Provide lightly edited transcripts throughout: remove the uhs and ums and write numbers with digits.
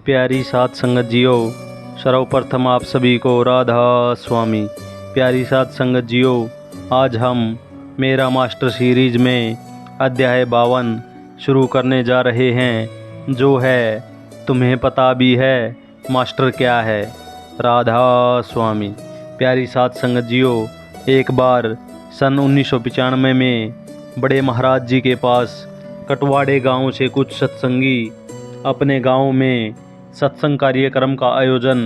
प्यारी साध संगत जियो, सर्वप्रथम आप सभी को राधा स्वामी। प्यारी साध संगत जियो, आज हम मेरा मास्टर सीरीज में अध्याय 52 शुरू करने जा रहे हैं, जो है तुम्हें पता भी है मास्टर क्या है। राधा स्वामी। प्यारी साध संगत जियो, एक बार सन 1995 में बड़े महाराज जी के पास कटवाड़े गांव से कुछ सत्संगी अपने गांव में सत्संग कार्यक्रम का आयोजन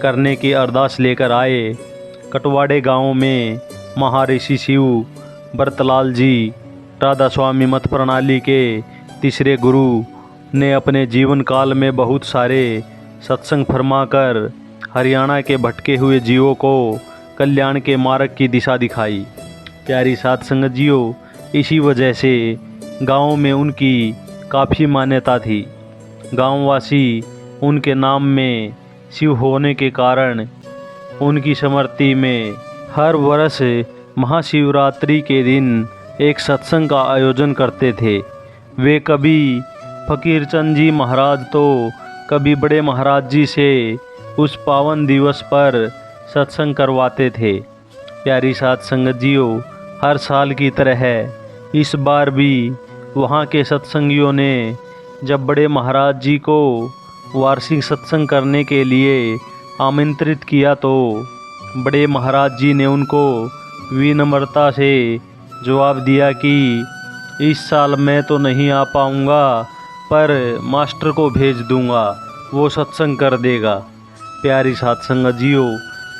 करने की अरदास लेकर आए। कटवाड़े गांव में महर्षि शिव बरतलाल जी राधा स्वामी मत प्रणाली के तीसरे गुरु ने अपने जीवन काल में बहुत सारे सत्संग फरमाकर हरियाणा के भटके हुए जीवों को कल्याण के मार्ग की दिशा दिखाई। प्यारी साध संगत जियो, इसी वजह से गांव में उनकी काफ़ी मान्यता थी। गांववासी उनके नाम में शिव होने के कारण उनकी स्मृति में हर वर्ष महाशिवरात्रि के दिन एक सत्संग का आयोजन करते थे। वे कभी फकीरचंद जी महाराज तो कभी बड़े महाराज जी से उस पावन दिवस पर सत्संग करवाते थे। प्यारी साध संगत जियो, हर साल की तरह इस बार भी वहाँ के सत्संगियों ने जब बड़े महाराज जी को वार्षिक सत्संग करने के लिए आमंत्रित किया तो बड़े महाराज जी ने उनको विनम्रता से जवाब दिया कि इस साल मैं तो नहीं आ पाऊँगा, पर मास्टर को भेज दूँगा, वो सत्संग कर देगा। प्यारी साध संगत जियो,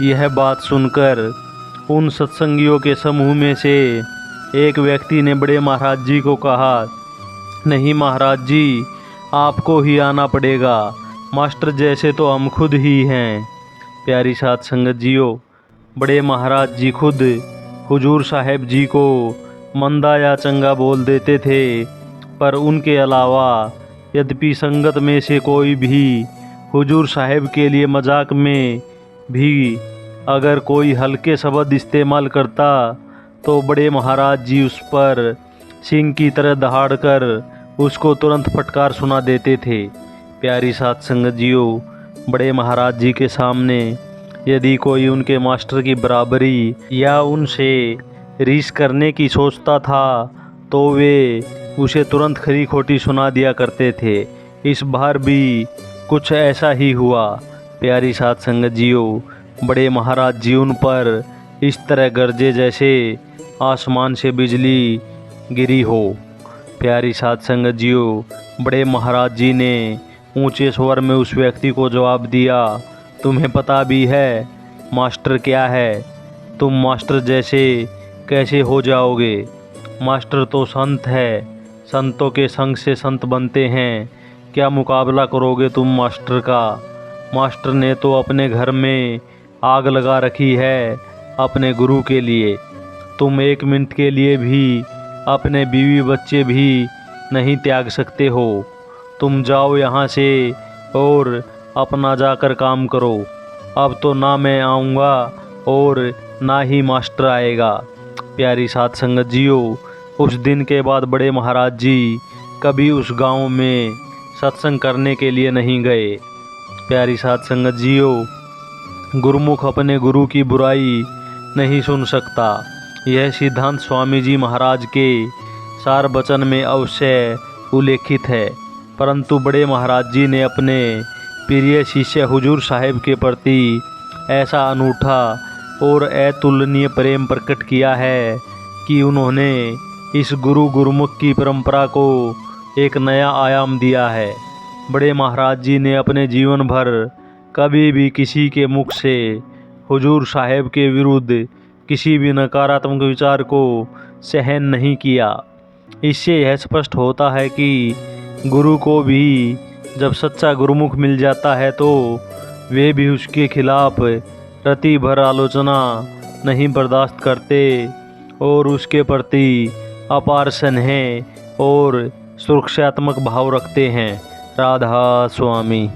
यह बात सुनकर उन सत्संगियों के समूह में से एक व्यक्ति ने बड़े महाराज जी को कहा, नहीं महाराज जी, आपको ही आना पड़ेगा, मास्टर जैसे तो हम खुद ही हैं। प्यारी साध संगत जियो, बड़े महाराज जी खुद हुजूर साहेब जी को मंदा या चंगा बोल देते थे, पर उनके अलावा यद्यपि संगत में से कोई भी हुजूर साहेब के लिए मजाक में भी अगर कोई हल्के शब्द इस्तेमाल करता तो बड़े महाराज जी उस पर सिंह की तरह दहाड़कर उसको तुरंत फटकार सुना देते थे। प्यारी साध संगत जियो, बड़े महाराज जी के सामने यदि कोई उनके मास्टर की बराबरी या उनसे रीस करने की सोचता था तो वे उसे तुरंत खरी खोटी सुना दिया करते थे। इस बार भी कुछ ऐसा ही हुआ। प्यारी साध संगत जियो, बड़े महाराज जी उन पर इस तरह गरजे जैसे आसमान से बिजली गिरी हो। प्यारी साध संगत जियो, बड़े महाराज जी ने ऊंचे स्वर में उस व्यक्ति को जवाब दिया, तुम्हें पता भी है मास्टर क्या है? तुम मास्टर जैसे कैसे हो जाओगे? मास्टर तो संत है, संतों के संग से संत बनते हैं, क्या मुकाबला करोगे तुम मास्टर का? मास्टर ने तो अपने घर में आग लगा रखी है अपने गुरु के लिए। तुम एक मिनट के लिए भी अपने बीवी बच्चे भी नहीं त्याग सकते हो। तुम जाओ यहाँ से और अपना जाकर काम करो। अब तो ना मैं आऊँगा और ना ही मास्टर आएगा। प्यारी साध संगत जियो, उस दिन के बाद बड़े महाराज जी कभी उस गांव में सत्संग करने के लिए नहीं गए। प्यारी साध संगत जियो, गुरुमुख अपने गुरु की बुराई नहीं सुन सकता, यह सिद्धांत स्वामी जी महाराज के सार वचन में अवश्य उल्लेखित है। परंतु बड़े महाराज जी ने अपने प्रिय शिष्य हुजूर साहेब के प्रति ऐसा अनूठा और अतुलनीय प्रेम प्रकट किया है कि उन्होंने इस गुरु गुरुमुख की परंपरा को एक नया आयाम दिया है। बड़े महाराज जी ने अपने जीवन भर कभी भी किसी के मुख से हुजूर साहेब के विरुद्ध किसी भी नकारात्मक विचार को सहन नहीं किया। इससे यह स्पष्ट होता है कि गुरु को भी जब सच्चा गुरुमुख मिल जाता है तो वे भी उसके खिलाफ रति भर आलोचना नहीं बर्दाश्त करते और उसके प्रति अपार स्नेह और सुरक्षात्मक भाव रखते हैं। राधा स्वामी।